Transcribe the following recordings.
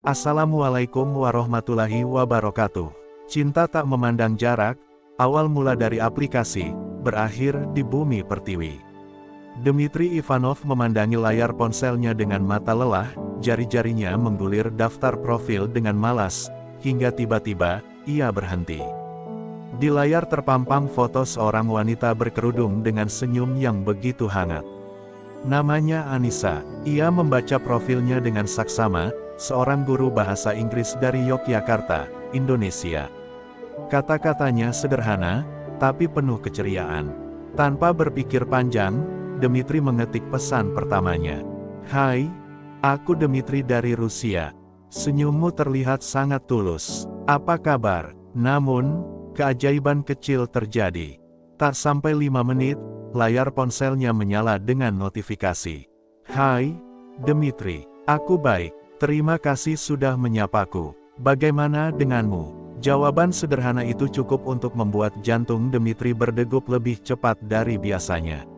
Assalamualaikum warahmatullahi wabarakatuh. Cinta tak memandang jarak, awal mula dari aplikasi, berakhir di bumi pertiwi. Dmitri Ivanov memandangi layar ponselnya dengan mata lelah, jari-jarinya menggulir daftar profil dengan malas, hingga tiba-tiba, ia berhenti. Di layar terpampang foto seorang wanita berkerudung dengan senyum yang begitu hangat. Namanya Anissa. Ia membaca profilnya dengan saksama, seorang guru bahasa Inggris dari Yogyakarta, Indonesia. Kata-katanya sederhana, tapi penuh keceriaan. Tanpa berpikir panjang, Dmitri mengetik pesan pertamanya. Hai, aku Dmitri dari Rusia. Senyummu terlihat sangat tulus. Apa kabar? Namun, keajaiban kecil terjadi. Tak sampai 5 menit, layar ponselnya menyala dengan notifikasi. Hai, Dmitri. Aku baik. Terima kasih sudah menyapaku. Bagaimana denganmu? Jawaban sederhana itu cukup untuk membuat jantung Dmitri berdegup lebih cepat dari biasanya.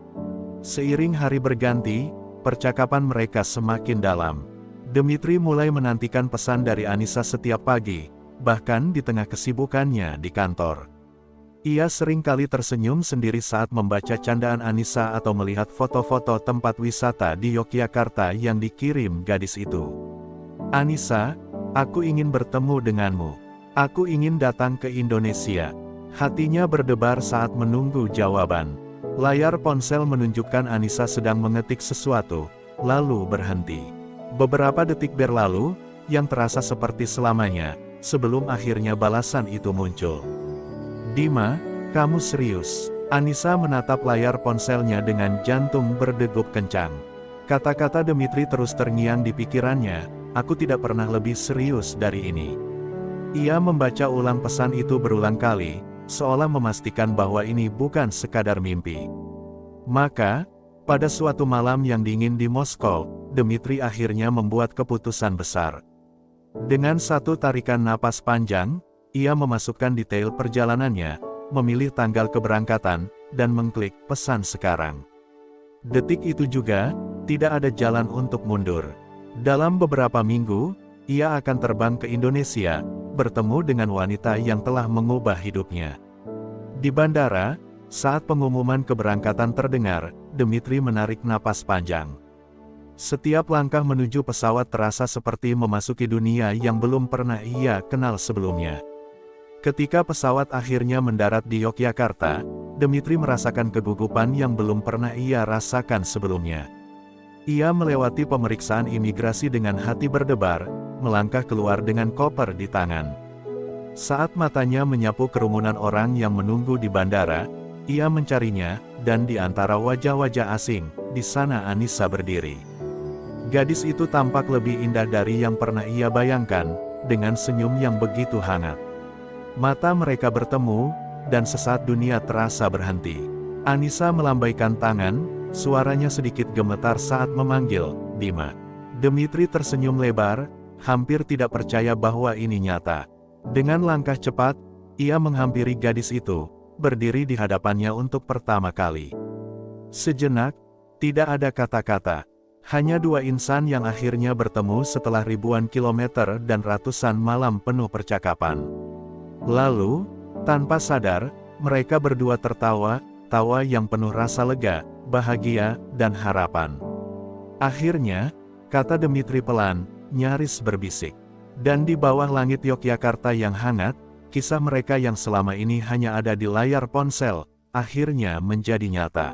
Seiring hari berganti, percakapan mereka semakin dalam. Dmitri mulai menantikan pesan dari Anissa setiap pagi, bahkan di tengah kesibukannya di kantor. Ia sering kali tersenyum sendiri saat membaca candaan Anissa atau melihat foto-foto tempat wisata di Yogyakarta yang dikirim gadis itu. Anissa, aku ingin bertemu denganmu. Aku ingin datang ke Indonesia. Hatinya berdebar saat menunggu jawaban. Layar ponsel menunjukkan Anissa sedang mengetik sesuatu, lalu berhenti. Beberapa detik berlalu, yang terasa seperti selamanya, sebelum akhirnya balasan itu muncul. Dima, kamu serius? Anissa menatap layar ponselnya dengan jantung berdegup kencang. Kata-kata Dmitri terus terngiang di pikirannya, aku tidak pernah lebih serius dari ini. Ia membaca ulang pesan itu berulang kali, seolah memastikan bahwa ini bukan sekadar mimpi. Maka, pada suatu malam yang dingin di Moskow, Dmitri akhirnya membuat keputusan besar. Dengan satu tarikan napas panjang, ia memasukkan detail perjalanannya, memilih tanggal keberangkatan, dan mengklik pesan sekarang. Detik itu juga, tidak ada jalan untuk mundur. Dalam beberapa minggu, ia akan terbang ke Indonesia, bertemu dengan wanita yang telah mengubah hidupnya. Di bandara, saat pengumuman keberangkatan terdengar, Dmitri menarik napas panjang. Setiap langkah menuju pesawat terasa seperti memasuki dunia yang belum pernah ia kenal sebelumnya. Ketika pesawat akhirnya mendarat di Yogyakarta, Dmitri merasakan kegugupan yang belum pernah ia rasakan sebelumnya. Ia melewati pemeriksaan imigrasi dengan hati berdebar, melangkah keluar dengan koper di tangan. Saat matanya menyapu kerumunan orang yang menunggu di bandara, ia mencarinya, dan di antara wajah-wajah asing, di sana Anissa berdiri. Gadis itu tampak lebih indah dari yang pernah ia bayangkan, dengan senyum yang begitu hangat. Mata mereka bertemu, dan sesaat dunia terasa berhenti. Anissa melambaikan tangan, suaranya sedikit gemetar saat memanggil, Dima. Dmitri tersenyum lebar, hampir tidak percaya bahwa ini nyata. Dengan langkah cepat, ia menghampiri gadis itu, berdiri di hadapannya untuk pertama kali. Sejenak, tidak ada kata-kata. Hanya dua insan yang akhirnya bertemu setelah ribuan kilometer dan ratusan malam penuh percakapan. Lalu, tanpa sadar, mereka berdua tertawa, tawa yang penuh rasa lega, bahagia, dan harapan. Akhirnya, kata Dmitri pelan, nyaris berbisik. Dan di bawah langit Yogyakarta yang hangat, kisah mereka yang selama ini hanya ada di layar ponsel, akhirnya menjadi nyata.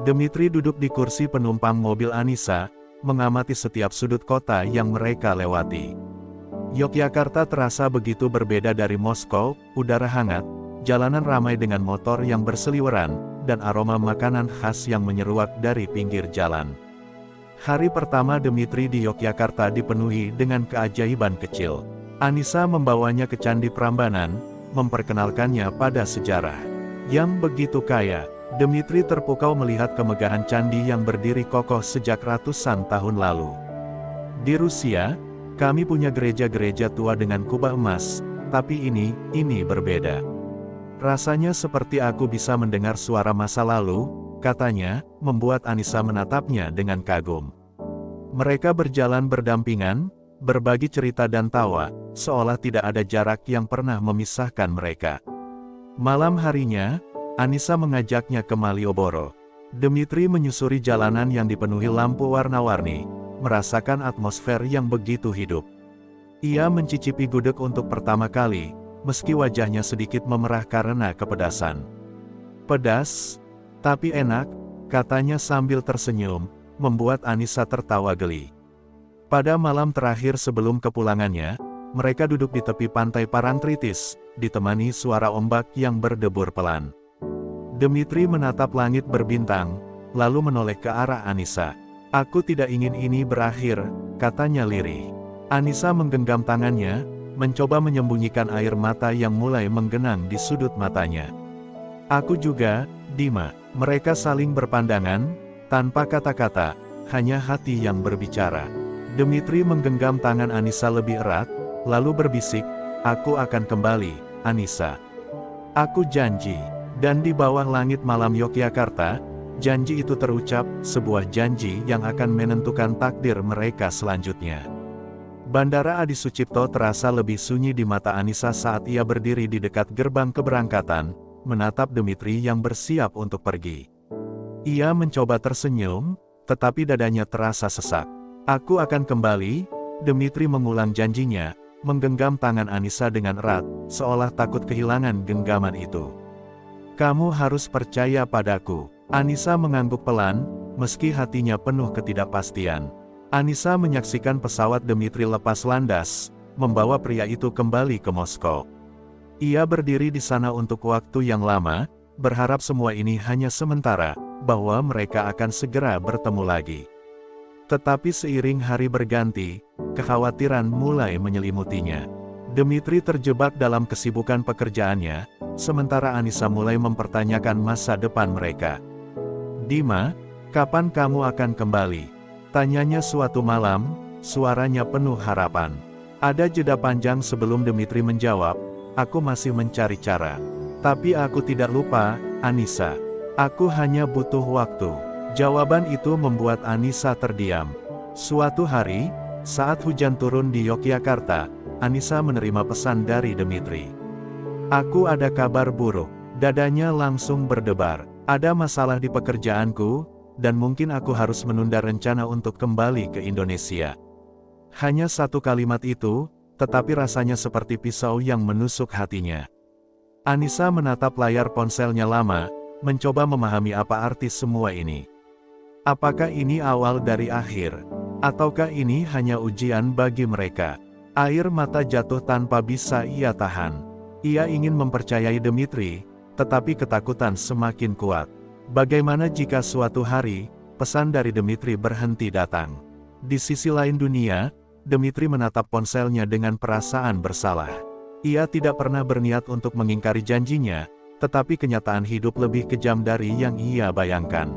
Dmitri duduk di kursi penumpang mobil Anissa, mengamati setiap sudut kota yang mereka lewati. Yogyakarta terasa begitu berbeda dari Moskow, udara hangat, jalanan ramai dengan motor yang berseliweran, dan aroma makanan khas yang menyeruak dari pinggir jalan. Hari pertama Dmitri di Yogyakarta dipenuhi dengan keajaiban kecil. Anissa membawanya ke Candi Prambanan, memperkenalkannya pada sejarah yang begitu kaya. Dmitri terpukau melihat kemegahan candi yang berdiri kokoh sejak ratusan tahun lalu. Di Rusia, kami punya gereja-gereja tua dengan kubah emas, tapi ini berbeda. Rasanya seperti aku bisa mendengar suara masa lalu, katanya, membuat Anissa menatapnya dengan kagum. Mereka berjalan berdampingan, berbagi cerita dan tawa, seolah tidak ada jarak yang pernah memisahkan mereka. Malam harinya, Anissa mengajaknya ke Malioboro. Dmitri menyusuri jalanan yang dipenuhi lampu warna-warni, merasakan atmosfer yang begitu hidup. Ia mencicipi gudeg untuk pertama kali, meski wajahnya sedikit memerah karena kepedasan. "Pedas, tapi enak," katanya sambil tersenyum, membuat Anissa tertawa geli. Pada malam terakhir sebelum kepulangannya, mereka duduk di tepi pantai Parangtritis, ditemani suara ombak yang berdebur pelan. Dmitri menatap langit berbintang, lalu menoleh ke arah Anissa. "Aku tidak ingin ini berakhir," katanya lirih. Anissa menggenggam tangannya, mencoba menyembunyikan air mata yang mulai menggenang di sudut matanya. "Aku juga, Dima." Mereka saling berpandangan, tanpa kata-kata, hanya hati yang berbicara. Dmitri menggenggam tangan Anissa lebih erat, lalu berbisik, "Aku akan kembali, Anissa. Aku janji." Dan di bawah langit malam Yogyakarta, janji itu terucap, sebuah janji yang akan menentukan takdir mereka selanjutnya. Bandara Adi Sucipto terasa lebih sunyi di mata Anissa saat ia berdiri di dekat gerbang keberangkatan, menatap Dmitri yang bersiap untuk pergi. Ia mencoba tersenyum, tetapi dadanya terasa sesak. "Aku akan kembali," Dmitri mengulang janjinya, menggenggam tangan Anissa dengan erat, seolah takut kehilangan genggaman itu. "Kamu harus percaya padaku." Anissa mengangguk pelan, meski hatinya penuh ketidakpastian. Anissa menyaksikan pesawat Dmitri lepas landas, membawa pria itu kembali ke Moskow. Ia berdiri di sana untuk waktu yang lama, berharap semua ini hanya sementara, bahwa mereka akan segera bertemu lagi. Tetapi seiring hari berganti, kekhawatiran mulai menyelimutinya. Dmitri terjebak dalam kesibukan pekerjaannya, sementara Anissa mulai mempertanyakan masa depan mereka. "Dima, kapan kamu akan kembali?" tanyanya suatu malam, suaranya penuh harapan. Ada jeda panjang sebelum Dmitri menjawab, "Aku masih mencari cara. Tapi aku tidak lupa, Anissa. Aku hanya butuh waktu." Jawaban itu membuat Anissa terdiam. Suatu hari, saat hujan turun di Yogyakarta, Anissa menerima pesan dari Dmitri. "Aku ada kabar buruk." Dadanya langsung berdebar. "Ada masalah di pekerjaanku, dan mungkin aku harus menunda rencana untuk kembali ke Indonesia." Hanya satu kalimat itu, tetapi rasanya seperti pisau yang menusuk hatinya. Anissa menatap layar ponselnya lama, mencoba memahami apa arti semua ini. Apakah ini awal dari akhir? Ataukah ini hanya ujian bagi mereka? Air mata jatuh tanpa bisa ia tahan. Ia ingin mempercayai Dmitri, tetapi ketakutan semakin kuat. Bagaimana jika suatu hari, pesan dari Dmitri berhenti datang? Di sisi lain dunia, Dmitri menatap ponselnya dengan perasaan bersalah. Ia tidak pernah berniat untuk mengingkari janjinya, tetapi kenyataan hidup lebih kejam dari yang ia bayangkan.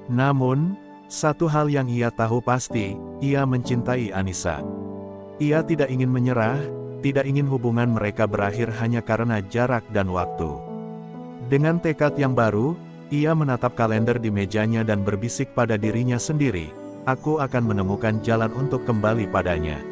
Namun, satu hal yang ia tahu pasti, ia mencintai Anissa. Ia tidak ingin menyerah, tidak ingin hubungan mereka berakhir hanya karena jarak dan waktu. Dengan tekad yang baru, ia menatap kalender di mejanya dan berbisik pada dirinya sendiri, "Aku akan menemukan jalan untuk kembali padanya.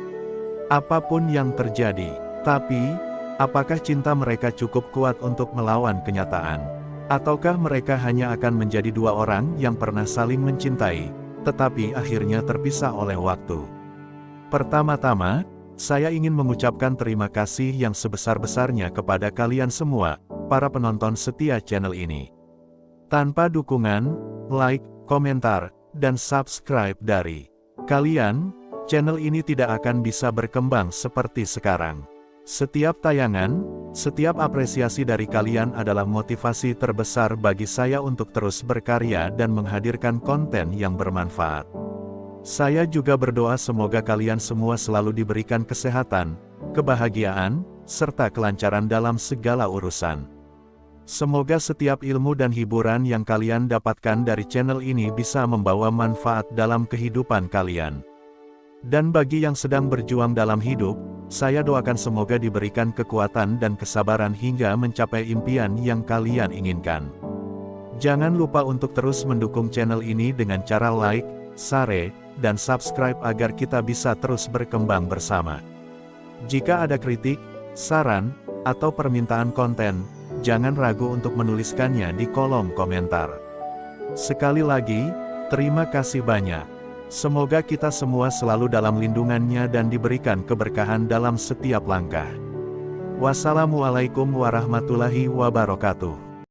Apapun yang terjadi." Tapi, apakah cinta mereka cukup kuat untuk melawan kenyataan? Ataukah mereka hanya akan menjadi dua orang yang pernah saling mencintai, tetapi akhirnya terpisah oleh waktu? Pertama-tama, saya ingin mengucapkan terima kasih yang sebesar-besarnya kepada kalian semua, para penonton setia channel ini. Tanpa dukungan, like, komentar, dan subscribe dari kalian, channel ini tidak akan bisa berkembang seperti sekarang. Setiap tayangan, setiap apresiasi dari kalian adalah motivasi terbesar bagi saya untuk terus berkarya dan menghadirkan konten yang bermanfaat. Saya juga berdoa semoga kalian semua selalu diberikan kesehatan, kebahagiaan, serta kelancaran dalam segala urusan. Semoga setiap ilmu dan hiburan yang kalian dapatkan dari channel ini bisa membawa manfaat dalam kehidupan kalian. Dan bagi yang sedang berjuang dalam hidup, saya doakan semoga diberikan kekuatan dan kesabaran hingga mencapai impian yang kalian inginkan. Jangan lupa untuk terus mendukung channel ini dengan cara like, share, dan subscribe agar kita bisa terus berkembang bersama. Jika ada kritik, saran, atau permintaan konten, jangan ragu untuk menuliskannya di kolom komentar. Sekali lagi, terima kasih banyak. Semoga kita semua selalu dalam lindungannya dan diberikan keberkahan dalam setiap langkah. Wassalamualaikum warahmatullahi wabarakatuh.